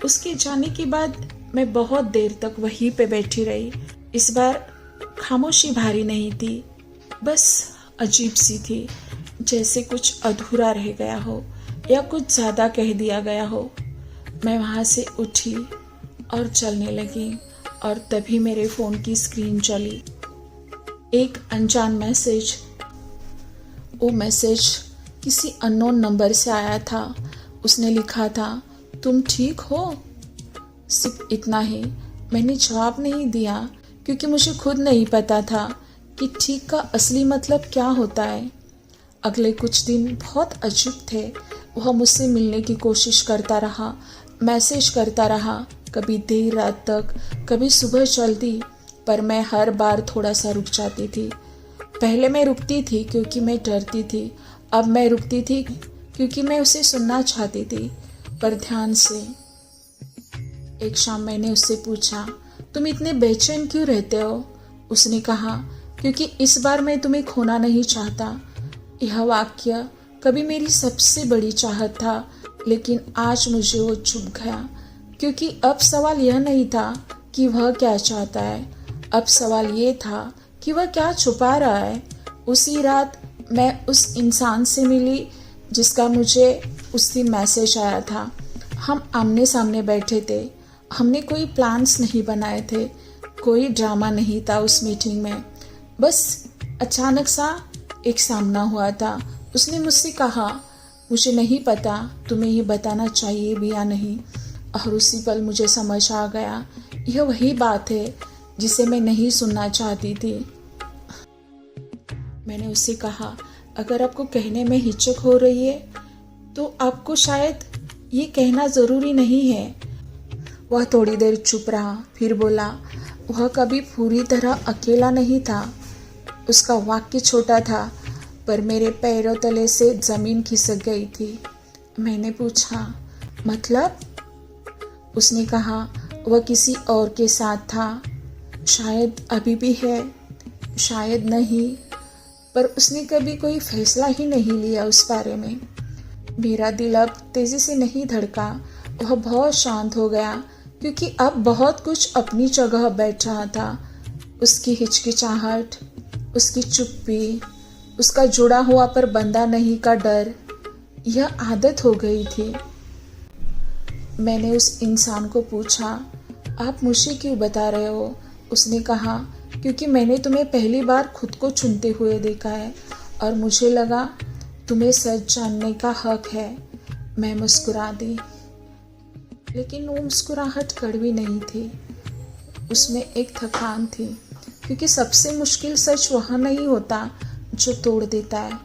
उसके जाने के बाद मैं बहुत देर तक वहीं पे बैठी रही। इस बार खामोशी भारी नहीं थी, बस अजीब सी थी, जैसे कुछ अधूरा रह गया हो या कुछ ज़्यादा कह दिया गया हो। मैं वहाँ से उठी और चलने लगी, और तभी मेरे फ़ोन की स्क्रीन चली। एक अनजान मैसेज। वो मैसेज किसी अननोन नंबर से आया था। उसने लिखा था, तुम ठीक हो? सिर्फ इतना ही। मैंने जवाब नहीं दिया, क्योंकि मुझे खुद नहीं पता था कि ठीक का असली मतलब क्या होता है। अगले कुछ दिन बहुत अजीब थे। वह मुझसे मिलने की कोशिश करता रहा, मैसेज करता रहा, कभी देर रात तक, कभी सुबह जल्दी, पर मैं हर बार थोड़ा सा रुक जाती थी। पहले मैं रुकती थी क्योंकि मैं डरती थी, अब मैं रुकती थी क्योंकि मैं उसे सुनना चाहती थी, पर ध्यान से। एक शाम मैंने उससे पूछा, तुम इतने बेचैन क्यों रहते हो? उसने कहा, क्योंकि इस बार मैं तुम्हें खोना नहीं चाहता। यह वाक्य कभी मेरी सबसे बड़ी चाहत था, लेकिन आज मुझे वो चुभ गया, क्योंकि अब सवाल यह नहीं था कि वह क्या चाहता है, अब सवाल ये था कि वह क्या छुपा रहा है। उसी रात मैं उस इंसान से मिली जिसका मुझे उस दिन मैसेज आया था। हम आमने सामने बैठे थे, हमने कोई प्लान्स नहीं बनाए थे, कोई ड्रामा नहीं था उस मीटिंग में। बस अचानक सा एक सामना हुआ था। उसने मुझसे कहा, मुझे नहीं पता तुम्हें ये बताना चाहिए भी या नहीं। और उसी पल मुझे समझ आ गया, यह वही बात है जिसे मैं नहीं सुनना चाहती थी। मैंने उससे कहा, अगर आपको कहने में हिचक हो रही है तो आपको शायद ये कहना ज़रूरी नहीं है। वह थोड़ी देर चुप रहा, फिर बोला, वह कभी पूरी तरह अकेला नहीं था। उसका वाक्य छोटा था, पर मेरे पैरों तले से ज़मीन खिसक गई थी। मैंने पूछा, मतलब? उसने कहा, वह किसी और के साथ था। शायद अभी भी है, शायद नहीं, पर उसने कभी कोई फैसला ही नहीं लिया उस बारे में। मेरा दिल अब तेज़ी से नहीं धड़का, वह बहुत शांत हो गया, क्योंकि अब बहुत कुछ अपनी जगह बैठ रहा था। उसकी हिचकिचाहट, उसकी चुप्पी, उसका जुड़ा हुआ पर बंधा नहीं का डर, यह आदत हो गई थी। मैंने उस इंसान को पूछा, आप मुझे क्यों बता रहे हो? उसने कहा, क्योंकि मैंने तुम्हें पहली बार खुद को चुनते हुए देखा है और मुझे लगा तुम्हें सच जानने का हक है। मैं मुस्कुरा दी, लेकिन वो मुस्कुराहट कड़वी नहीं थी, उसमें एक थकान थी, क्योंकि सबसे मुश्किल सच वह नहीं होता जो तोड़ देता है,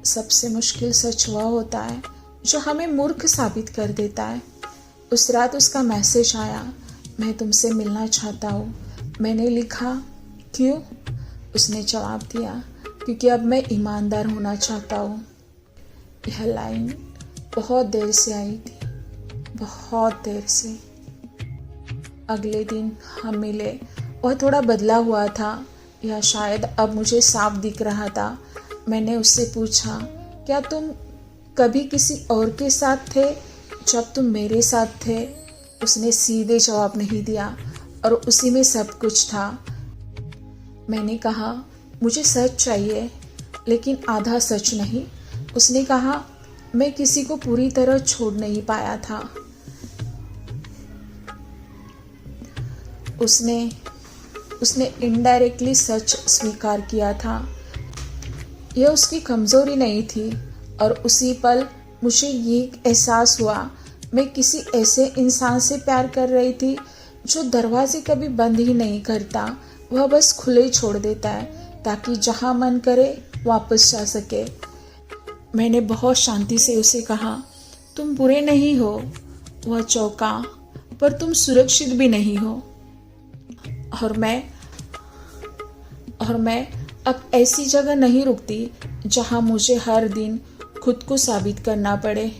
सबसे मुश्किल सच वह होता है जो हमें मूर्ख साबित कर देता है। उस रात उसका मैसेज आया, मैं तुमसे मिलना चाहता हूँ। मैंने लिखा, क्यों? उसने जवाब दिया, क्योंकि अब मैं ईमानदार होना चाहता हूँ। यह लाइन बहुत देर से आई थी, बहुत देर से। अगले दिन हम मिले, वह थोड़ा बदला हुआ था, या शायद अब मुझे साफ दिख रहा था। मैंने उससे पूछा, क्या तुम कभी किसी और के साथ थे जब तुम मेरे साथ थे? उसने सीधे जवाब नहीं दिया, और उसी में सब कुछ था। मैंने कहा, मुझे सच चाहिए, लेकिन आधा सच नहीं। उसने कहा, मैं किसी को पूरी तरह छोड़ नहीं पाया था। उसने इनडायरेक्टली सच स्वीकार किया था। यह उसकी कमज़ोरी नहीं थी, और उसी पल मुझे ये एहसास हुआ, मैं किसी ऐसे इंसान से प्यार कर रही थी जो दरवाजे कभी बंद ही नहीं करता, वह बस खुले छोड़ देता है ताकि जहाँ मन करे वापस जा सके। मैंने बहुत शांति से उसे कहा, तुम बुरे नहीं हो। वह चौंका, पर तुम सुरक्षित भी नहीं हो। और मैं अब ऐसी जगह नहीं रुकती जहाँ मुझे हर दिन खुद को साबित करना पड़े।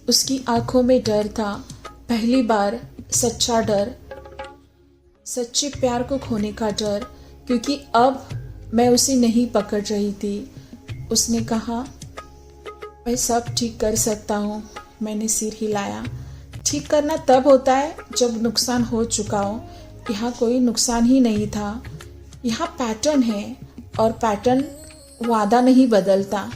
उसकी आंखों में डर था, पहली बार सच्चा डर, सच्चे प्यार को खोने का डर, क्योंकि अब मैं उसे नहीं पकड़ रही थी। उसने कहा, मैं सब ठीक कर सकता हूँ। मैंने सिर हिलाया। ठीक करना तब होता है जब नुकसान हो चुका हो। यहाँ कोई नुकसान ही नहीं था, यहाँ पैटर्न है, और पैटर्न वादा नहीं बदलता।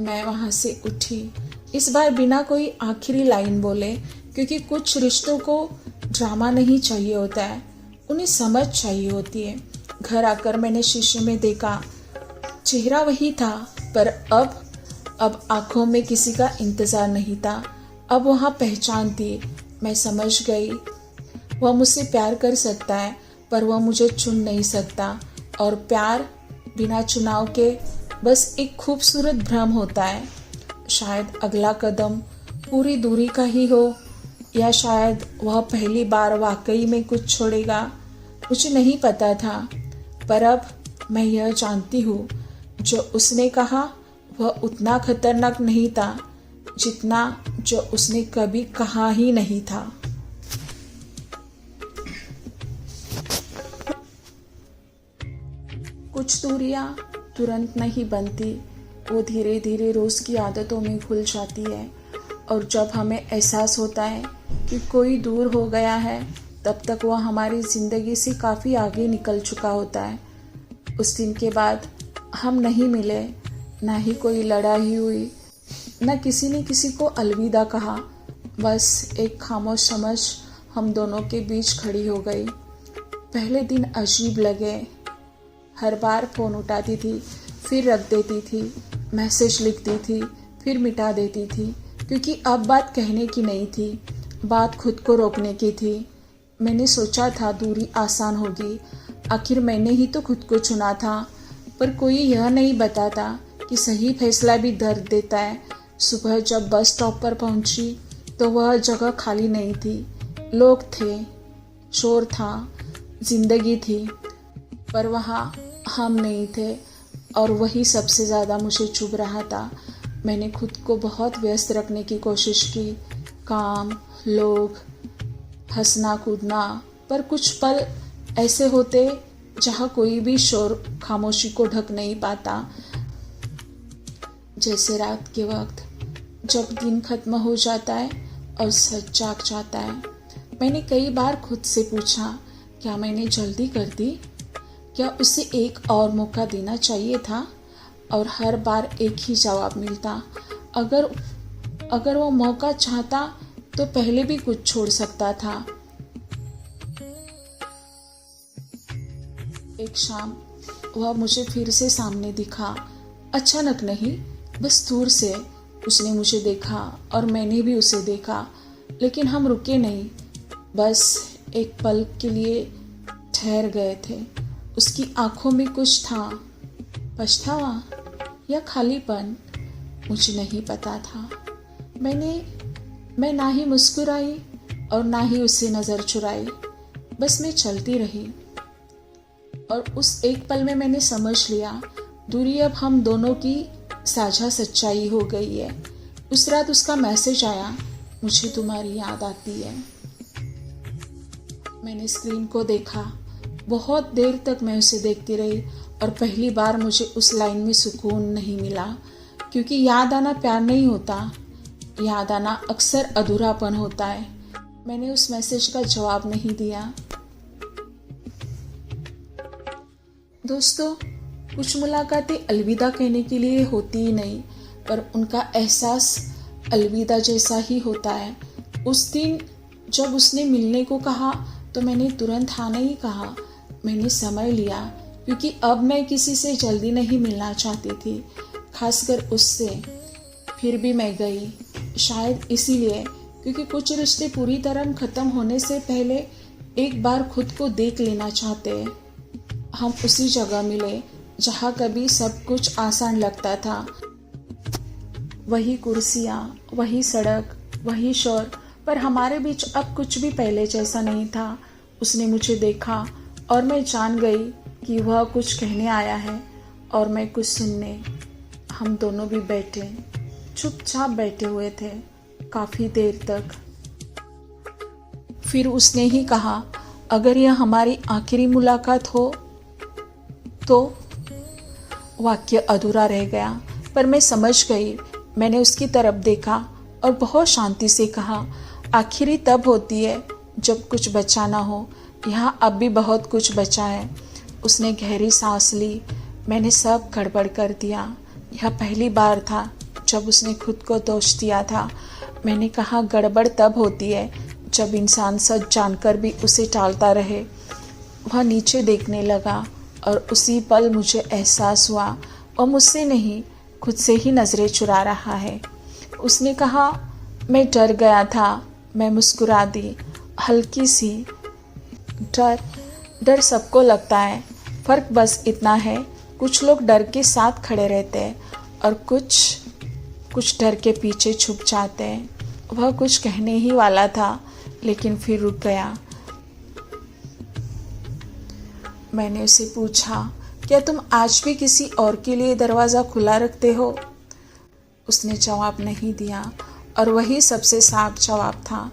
मैं वहाँ से उठी, इस बार बिना कोई आखिरी लाइन बोले, क्योंकि कुछ रिश्तों को ड्रामा नहीं चाहिए होता है, उन्हें समझ चाहिए होती है। घर आकर मैंने शीशे में देखा, चेहरा वही था, पर अब आंखों में किसी का इंतज़ार नहीं था। अब वहाँ पहचान थी। मैं समझ गई, वह मुझसे प्यार कर सकता है, पर वह मुझे चुन नहीं सकता, और प्यार बिना चुनाव के बस एक खूबसूरत भ्रम होता है। शायद अगला कदम पूरी दूरी का ही हो, या शायद वह पहली बार वाकई में कुछ छोड़ेगा। मुझे नहीं पता था, पर अब मैं यह जानती हूँ, जो उसने कहा वह उतना खतरनाक नहीं था जितना जो उसने कभी कहा ही नहीं था। कुछ दूरियां तुरंत नहीं बनती, वो धीरे धीरे रोज़ की आदतों में घुल जाती है। और जब हमें एहसास होता है कि कोई दूर हो गया है, तब तक वह हमारी ज़िंदगी से काफ़ी आगे निकल चुका होता है। उस दिन के बाद हम नहीं मिले, ना ही कोई लड़ाई हुई, न किसी ने किसी को अलविदा कहा। बस एक खामोश समझ हम दोनों के बीच खड़ी हो गई। पहले दिन अजीब लगे। हर बार फ़ोन उठाती थी, फिर रख देती थी, मैसेज लिखती थी, फिर मिटा देती थी, क्योंकि अब बात कहने की नहीं थी, बात खुद को रोकने की थी। मैंने सोचा था दूरी आसान होगी, आखिर मैंने ही तो खुद को चुना था। पर कोई यह नहीं बताता कि सही फैसला भी दर्द देता है। सुबह जब बस स्टॉप पर पहुंची तो वह जगह खाली नहीं थी। लोग थे, शोर था, जिंदगी थी, पर वहाँ हम नहीं थे, और वही सबसे ज़्यादा मुझे चुभ रहा था। मैंने खुद को बहुत व्यस्त रखने की कोशिश की, काम, लोग, हंसना कूदना, पर कुछ पल ऐसे होते जहाँ कोई भी शोर खामोशी को ढक नहीं पाता। जैसे रात के वक्त जब दिन खत्म हो जाता है और सच जाग जाता है। मैंने कई बार खुद से पूछा, क्या मैंने जल्दी कर दी? क्या उसे एक और मौका देना चाहिए था? और हर बार एक ही जवाब मिलता, अगर वो मौका चाहता तो पहले भी कुछ छोड़ सकता था। एक शाम वह मुझे फिर से सामने दिखा। अचानक नहीं, बस दूर से उसने मुझे देखा और मैंने भी उसे देखा, लेकिन हम रुके नहीं, बस एक पल के लिए ठहर गए थे। उसकी आंखों में कुछ था, पछतावा या खालीपन, मुझे नहीं पता था। मैं ना ही मुस्कुराई और ना ही उससे नज़र चुराई, बस मैं चलती रही। और उस एक पल में मैंने समझ लिया, दूरी अब हम दोनों की साझा सच्चाई हो गई है। उस रात उसका मैसेज आया, मुझे तुम्हारी याद आती है। मैंने स्क्रीन को देखा, बहुत देर तक मैं उसे देखती रही, और पहली बार मुझे उस लाइन में सुकून नहीं मिला, क्योंकि याद आना प्यार नहीं होता, याद आना अक्सर अधूरापन होता है। मैंने उस मैसेज का जवाब नहीं दिया। दोस्तों, कुछ मुलाकातें अलविदा कहने के लिए होती ही नहीं, पर उनका एहसास अलविदा जैसा ही होता है। उस दिन जब उसने मिलने को कहा तो मैंने तुरंत हाँ नहीं कहा, मैंने समय लिया, क्योंकि अब मैं किसी से जल्दी नहीं मिलना चाहती थी, खासकर उससे। फिर भी मैं गई, शायद इसीलिए क्योंकि कुछ रिश्ते पूरी तरह ख़त्म होने से पहले एक बार खुद को देख लेना चाहते हैं। हम उसी जगह मिले जहाँ कभी सब कुछ आसान लगता था। वही कुर्सियाँ, वही सड़क, वही शोर, पर हमारे बीच अब कुछ भी पहले जैसा नहीं था। उसने मुझे देखा और मैं जान गई कि वह कुछ कहने आया है और मैं कुछ सुनने। हम दोनों भी बैठे, चुपचाप बैठे हुए थे काफ़ी देर तक। फिर उसने ही कहा, अगर यह हमारी आखिरी मुलाकात हो तो। वाक्य अधूरा रह गया, पर मैं समझ गई। मैंने उसकी तरफ देखा और बहुत शांति से कहा, आखिरी तब होती है जब कुछ बचा ना हो। यहाँ अब भी बहुत कुछ बचा है। उसने गहरी सांस ली। मैंने सब गड़बड़ कर दिया। यह पहली बार था जब उसने खुद को दोष दिया था। मैंने कहा, गड़बड़ तब होती है जब इंसान सच जानकर भी उसे टालता रहे। वह नीचे देखने लगा और उसी पल मुझे एहसास हुआ और मुझसे नहीं, खुद से ही नज़रें चुरा रहा है। उसने कहा, मैं डर गया था। मैं मुस्कुरा दी, हल्की सी। डर सबको लगता है, फ़र्क बस इतना है, कुछ लोग डर के साथ खड़े रहते हैं और कुछ डर के पीछे छुप जाते हैं। वह कुछ कहने ही वाला था, लेकिन फिर रुक गया। मैंने उसे पूछा, क्या तुम आज भी किसी और के लिए दरवाज़ा खुला रखते हो? उसने जवाब नहीं दिया, और वही सबसे साफ जवाब था।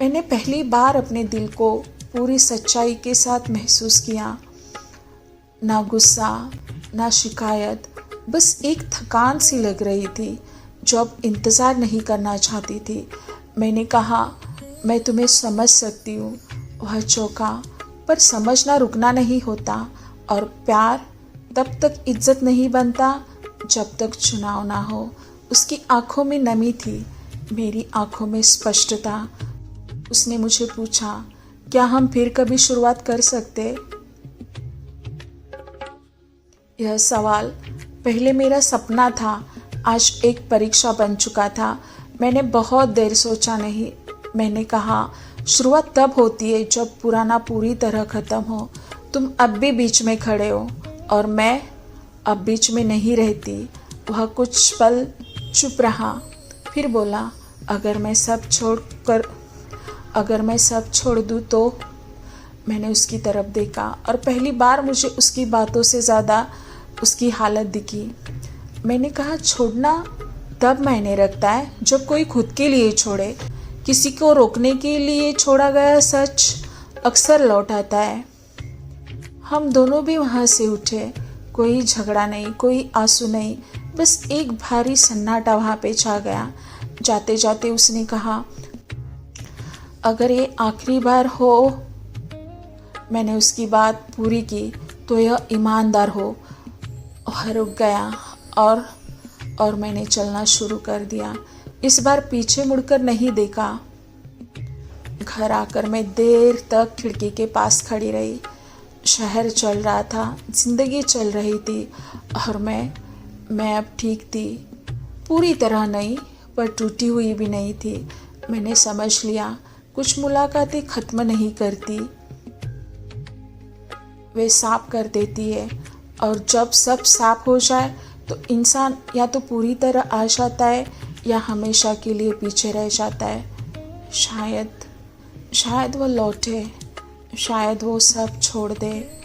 मैंने पहली बार अपने दिल को पूरी सच्चाई के साथ महसूस किया। ना गुस्सा, ना शिकायत, बस एक थकान सी लग रही थी जो अब इंतज़ार नहीं करना चाहती थी। मैंने कहा, मैं तुम्हें समझ सकती हूँ। वह चौंका, पर समझना रुकना नहीं होता, और प्यार तब तक इज्जत नहीं बनता जब तक चुनाव ना हो। उसकी आंखों में नमी थी, मेरी आंखों में स्पष्टता। उसने मुझे पूछा, क्या हम फिर कभी शुरुआत कर सकते? यह सवाल पहले मेरा सपना था, आज एक परीक्षा बन चुका था। मैंने बहुत देर सोचा नहीं। मैंने कहा, शुरुआत तब होती है जब पुराना पूरी तरह ख़त्म हो। तुम अब भी बीच में खड़े हो और मैं अब बीच में नहीं रहती। वह कुछ पल चुप रहा, फिर बोला, अगर मैं सब छोड़ दूँ तो? मैंने उसकी तरफ देखा और पहली बार मुझे उसकी बातों से ज़्यादा उसकी हालत दिखी। मैंने कहा, छोड़ना तब मायने रखता है जब कोई खुद के लिए छोड़े। किसी को रोकने के लिए छोड़ा गया सच अक्सर लौट आता है। हम दोनों भी वहाँ से उठे। कोई झगड़ा नहीं, कोई आंसू नहीं, बस एक भारी सन्नाटा वहाँ पे छा गया। जाते जाते उसने कहा, अगर ये आखिरी बार हो, मैंने उसकी बात पूरी की, तो यह ईमानदार हो। वह रुक गया और मैंने चलना शुरू कर दिया। इस बार पीछे मुड़कर नहीं देखा। घर आकर मैं देर तक खिड़की के पास खड़ी रही। शहर चल रहा था, जिंदगी चल रही थी, और मैं अब ठीक थी। पूरी तरह नहीं, पर टूटी हुई भी नहीं थी। मैंने समझ लिया, कुछ मुलाकातें ख़त्म नहीं करती, वे साफ कर देती है। और जब सब साफ हो जाए तो इंसान या तो पूरी तरह आ जाता है या हमेशा के लिए पीछे रह जाता है। शायद वो लौटे, शायद वो सब छोड़ दे।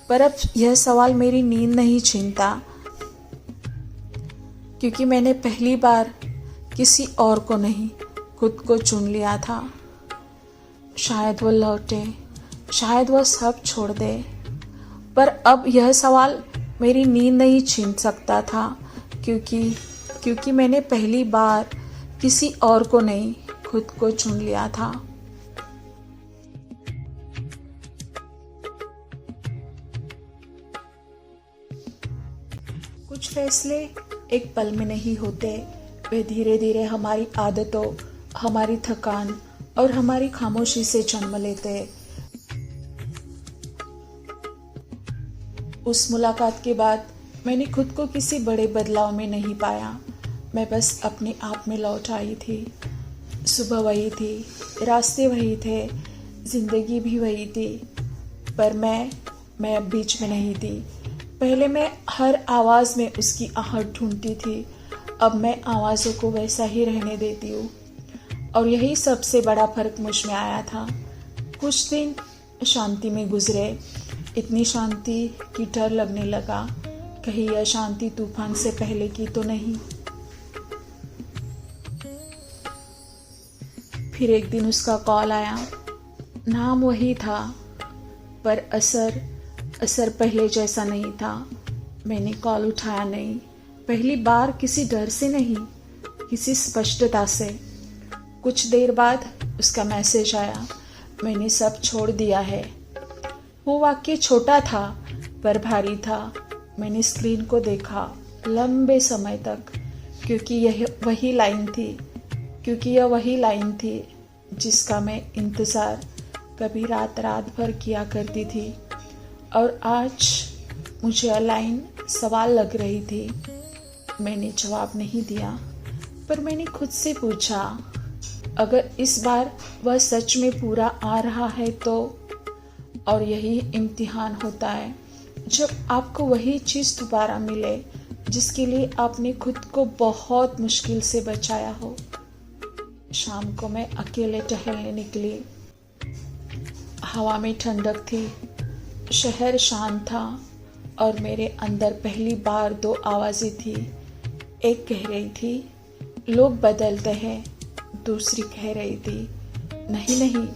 पर अब यह सवाल मेरी नींद नहीं छीनता, क्योंकि मैंने पहली बार किसी और को नहीं, खुद को चुन लिया था। शायद वो लौटे, शायद वो सब छोड़ दे। पर अब यह सवाल मेरी नींद नहीं छीन सकता था, क्योंकि मैंने पहली बार किसी और को नहीं, खुद को चुन लिया था। कुछ फैसले एक पल में नहीं होते, वे धीरे धीरे हमारी आदतों, हमारी थकान और हमारी खामोशी से जन्म लेते। उस मुलाकात के बाद मैंने खुद को किसी बड़े बदलाव में नहीं पाया। मैं बस अपने आप में लौट आई थी। सुबह वही थी, रास्ते वही थे, जिंदगी भी वही थी, पर मैं अब बीच में नहीं थी। पहले मैं हर आवाज़ में उसकी आहट ढूंढती थी, अब मैं आवाज़ों को वैसा ही रहने देती हूँ। और यही सबसे बड़ा फर्क मुझ में आया था। कुछ दिन शांति में गुजरे, इतनी शांति कि डर लगने लगा, कहीं यह शांति तूफान से पहले की तो नहीं। फिर एक दिन उसका कॉल आया। नाम वही था, पर असर पहले जैसा नहीं था। मैंने कॉल उठाया नहीं, पहली बार किसी डर से नहीं, किसी स्पष्टता से। कुछ देर बाद उसका मैसेज आया, मैंने सब छोड़ दिया है। वो वाक्य छोटा था पर भारी था। मैंने स्क्रीन को देखा लंबे समय तक, क्योंकि यह वही लाइन थी जिसका मैं इंतज़ार कभी रात भर किया करती थी। और आज मुझे यह लाइन सवाल लग रही थी। मैंने जवाब नहीं दिया, पर मैंने खुद से पूछा, अगर इस बार वह सच में पूरा आ रहा है तो? और यही इम्तिहान होता है, जब आपको वही चीज़ दोबारा मिले जिसके लिए आपने खुद को बहुत मुश्किल से बचाया हो। शाम को मैं अकेले टहलने निकली। हवा में ठंडक थी, शहर शांत था, और मेरे अंदर पहली बार दो आवाज़ें थी। एक कह रही थी, लोग बदलते हैं। दूसरी कह रही थी, नहीं,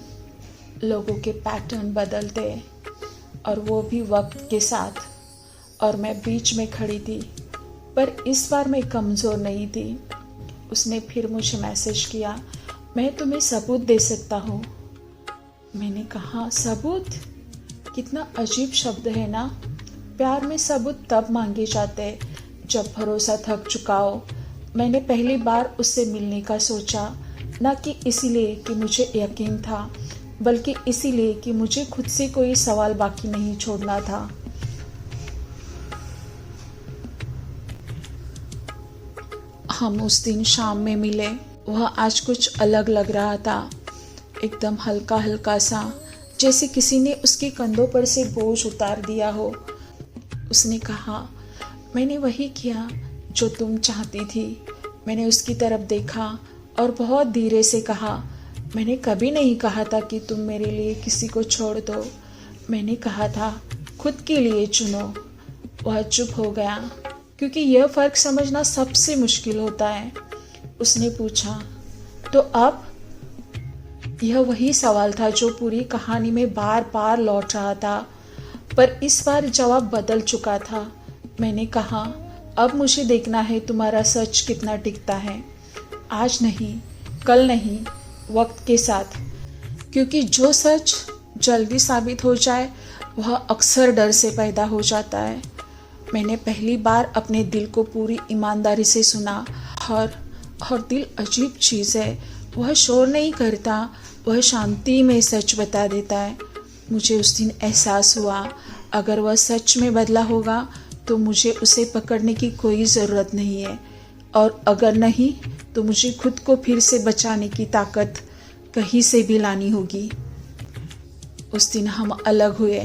लोगों के पैटर्न बदलते हैं, और वो भी वक्त के साथ। और मैं बीच में खड़ी थी, पर इस बार मैं कमज़ोर नहीं थी। उसने फिर मुझे मैसेज किया, मैं तुम्हें सबूत दे सकता हूँ। मैंने कहा, सबूत? कितना अजीब शब्द है ना। प्यार में सबूत तब मांगे जाते हैं जब भरोसा थक चुका हो। मैंने पहली बार उससे मिलने का सोचा, ना कि इसीलिए कि मुझे यकीन था, बल्कि इसीलिए कि मुझे खुद से कोई सवाल बाकी नहीं छोड़ना था। हम उस दिन शाम में मिले। वह आज कुछ अलग लग रहा था, एकदम हल्का हल्का सा, जैसे किसी ने उसके कंधों पर से बोझ उतार दिया हो। उसने कहा, मैंने वही किया जो तुम चाहती थी। मैंने उसकी तरफ देखा और बहुत धीरे से कहा, मैंने कभी नहीं कहा था कि तुम मेरे लिए किसी को छोड़ दो। मैंने कहा था, खुद के लिए चुनो। वह चुप हो गया, क्योंकि यह फ़र्क समझना सबसे मुश्किल होता है। उसने पूछा, तो अब? यह वही सवाल था जो पूरी कहानी में बार बार लौट रहा था, पर इस बार जवाब बदल चुका था। मैंने कहा, अब मुझे देखना है तुम्हारा सच कितना टिकता है। आज नहीं, कल नहीं, वक्त के साथ। क्योंकि जो सच जल्दी साबित हो जाए वह अक्सर डर से पैदा हो जाता है। मैंने पहली बार अपने दिल को पूरी ईमानदारी से सुना। और दिल अजीब चीज़ है, वह शोर नहीं करता, वह शांति में सच बता देता है। मुझे उस दिन एहसास हुआ, अगर वह सच में बदला होगा तो मुझे उसे पकड़ने की कोई ज़रूरत नहीं है, और अगर नहीं तो मुझे खुद को फिर से बचाने की ताकत कहीं से भी लानी होगी। उस दिन हम अलग हुए।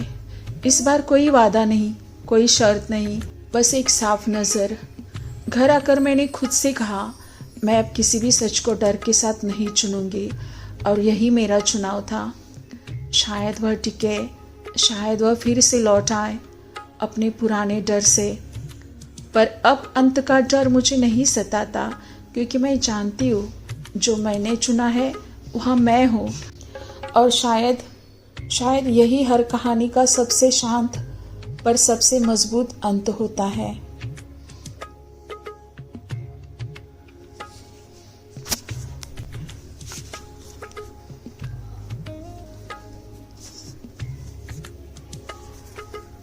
इस बार कोई वादा नहीं, कोई शर्त नहीं, बस एक साफ नज़र। घर आकर मैंने खुद से कहा, मैं अब किसी भी सच को डर के साथ नहीं चुनूंगी, और यही मेरा चुनाव था। शायद वह टिके, शायद वह फिर से लौट आए अपने पुराने डर से। पर अब अंत का डर मुझे नहीं सताता, क्योंकि मैं जानती हूँ जो मैंने चुना है वह मैं हूँ। और शायद यही हर कहानी का सबसे शांत पर सबसे मजबूत अंत होता है।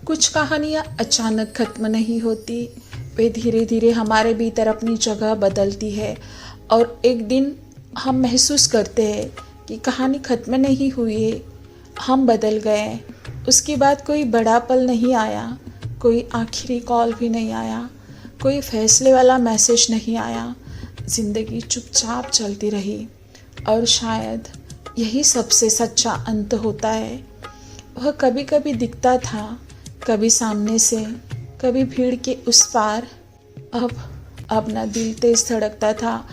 कुछ कहानियाँ अचानक खत्म नहीं होती, वे धीरे धीरे हमारे भीतर अपनी जगह बदलती है, और एक दिन हम महसूस करते हैं कि कहानी खत्म नहीं हुई है, हम बदल गए। उसके बाद कोई बड़ा पल नहीं आया, कोई आखिरी कॉल भी नहीं आया, कोई फैसले वाला मैसेज नहीं आया। ज़िंदगी चुपचाप चलती रही, और शायद यही सबसे सच्चा अंत होता है। वह कभी कभी दिखता था, कभी सामने से, कभी भीड़ के उस पार। अब न दिल तेज धड़कता था,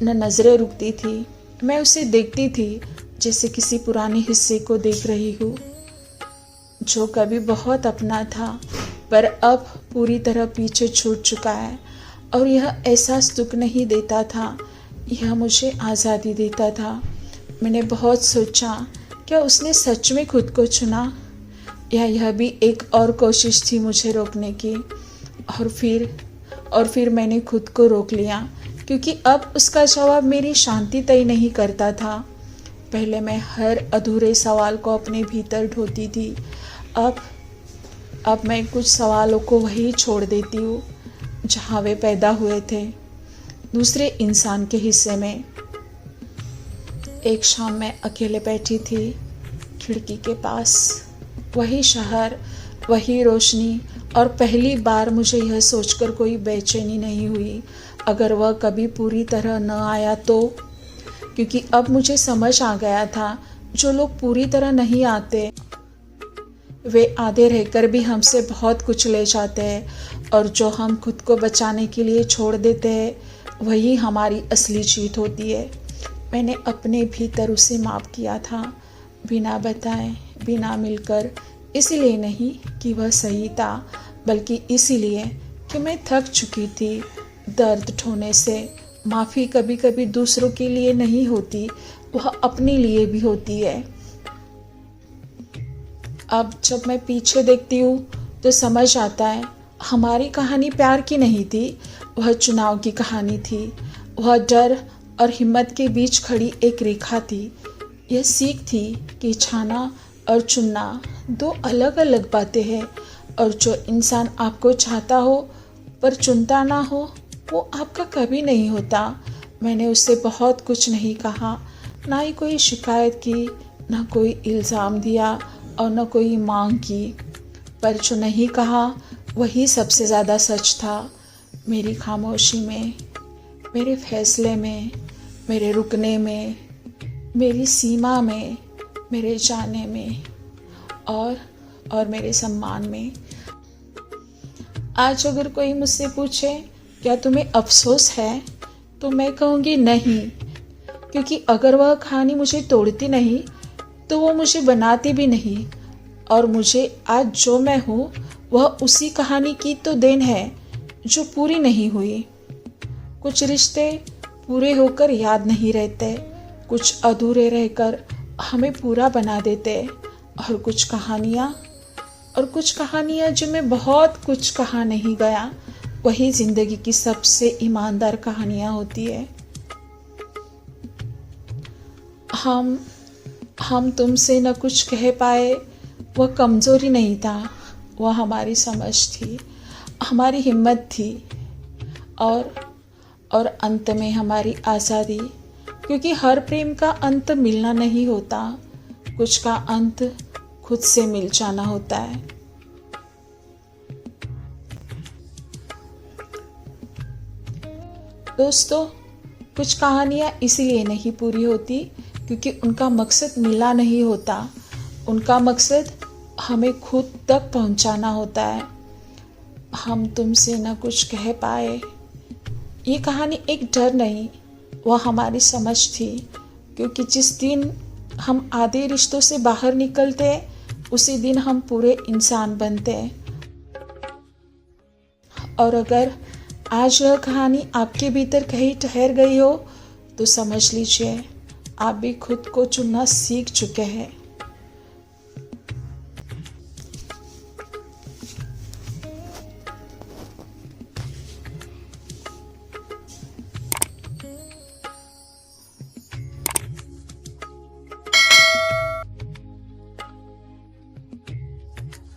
न नज़रें रुकती थी। मैं उसे देखती थी जैसे किसी पुराने हिस्से को देख रही हूँ, जो कभी बहुत अपना था पर अब पूरी तरह पीछे छूट चुका है। और यह एहसास दुख नहीं देता था, यह मुझे आज़ादी देता था। मैंने बहुत सोचा, क्या उसने सच में खुद को चुना, या यह भी एक और कोशिश थी मुझे रोकने की। और फिर मैंने खुद को रोक लिया, क्योंकि अब उसका जवाब मेरी शांति तय नहीं करता था। पहले मैं हर अधूरे सवाल को अपने भीतर ढोती थी, अब मैं कुछ सवालों को वहीं छोड़ देती हूँ जहाँ वे पैदा हुए थे, दूसरे इंसान के हिस्से में। एक शाम मैं अकेले बैठी थी, खिड़की के पास, वही शहर, वही रोशनी, और पहली बार मुझे यह सोचकर कोई बेचैनी नहीं हुई अगर वह कभी पूरी तरह न आया तो। क्योंकि अब मुझे समझ आ गया था, जो लोग पूरी तरह नहीं आते वे आधे रहकर भी हमसे बहुत कुछ ले जाते हैं, और जो हम खुद को बचाने के लिए छोड़ देते हैं वही हमारी असली जीत होती है। मैंने अपने भीतर उसे माफ़ किया था, बिना बताए, बिना मिलकर। इसीलिए नहीं कि वह सही था, बल्कि इसीलिए कि मैं थक चुकी थी दर्द ढोने से। माफ़ी कभी कभी दूसरों के लिए नहीं होती, वह अपने लिए भी होती है। अब जब मैं पीछे देखती हूँ तो समझ आता है, हमारी कहानी प्यार की नहीं थी, वह चुनाव की कहानी थी। वह डर और हिम्मत के बीच खड़ी एक रेखा थी। यह सीख थी कि छाना और चुनना दो अलग अलग बातें हैं, और जो इंसान आपको चाहता हो पर चुनता ना हो, वो आपका कभी नहीं होता। मैंने उससे बहुत कुछ नहीं कहा, ना ही कोई शिकायत की, ना कोई इल्ज़ाम दिया और न कोई मांग की। पर जो नहीं कहा वही सबसे ज़्यादा सच था। मेरी खामोशी में, मेरे फैसले में, मेरे रुकने में, मेरी सीमा में, मेरे जाने में और मेरे सम्मान में। आज अगर कोई मुझसे पूछे क्या तुम्हें अफसोस है, तो मैं कहूँगी नहीं, क्योंकि अगर वह कहानी मुझे तोड़ती नहीं तो वो मुझे बनाती भी नहीं। और मुझे आज जो मैं हूँ वह उसी कहानी की तो देन है जो पूरी नहीं हुई। कुछ रिश्ते पूरे होकर याद नहीं रहते, कुछ अधूरे रहकर हमें पूरा बना देते, और कुछ कहानियाँ जिनमें बहुत कुछ कहा नहीं गया, वही जिंदगी की सबसे ईमानदार कहानियाँ होती है। हम तुमसे न कुछ कह पाए, वह कमज़ोरी नहीं था, वह हमारी समझ थी, हमारी हिम्मत थी, और अंत में हमारी आज़ादी। क्योंकि हर प्रेम का अंत मिलना नहीं होता, कुछ का अंत खुद से मिल जाना होता है। दोस्तों, कुछ कहानियाँ इसीलिए नहीं पूरी होती क्योंकि उनका मकसद मिला नहीं होता। उनका मकसद हमें खुद तक पहुंचाना होता है। हम तुमसे न कुछ कह पाए, ये कहानी एक डर नहीं, वह हमारी समझ थी। क्योंकि जिस दिन हम आधे रिश्तों से बाहर निकलते, उसी दिन हम पूरे इंसान बनते। और अगर आज यह कहानी आपके भीतर कहीं ठहर गई हो, तो समझ लीजिए आप भी खुद को चुनना सीख चुके हैं।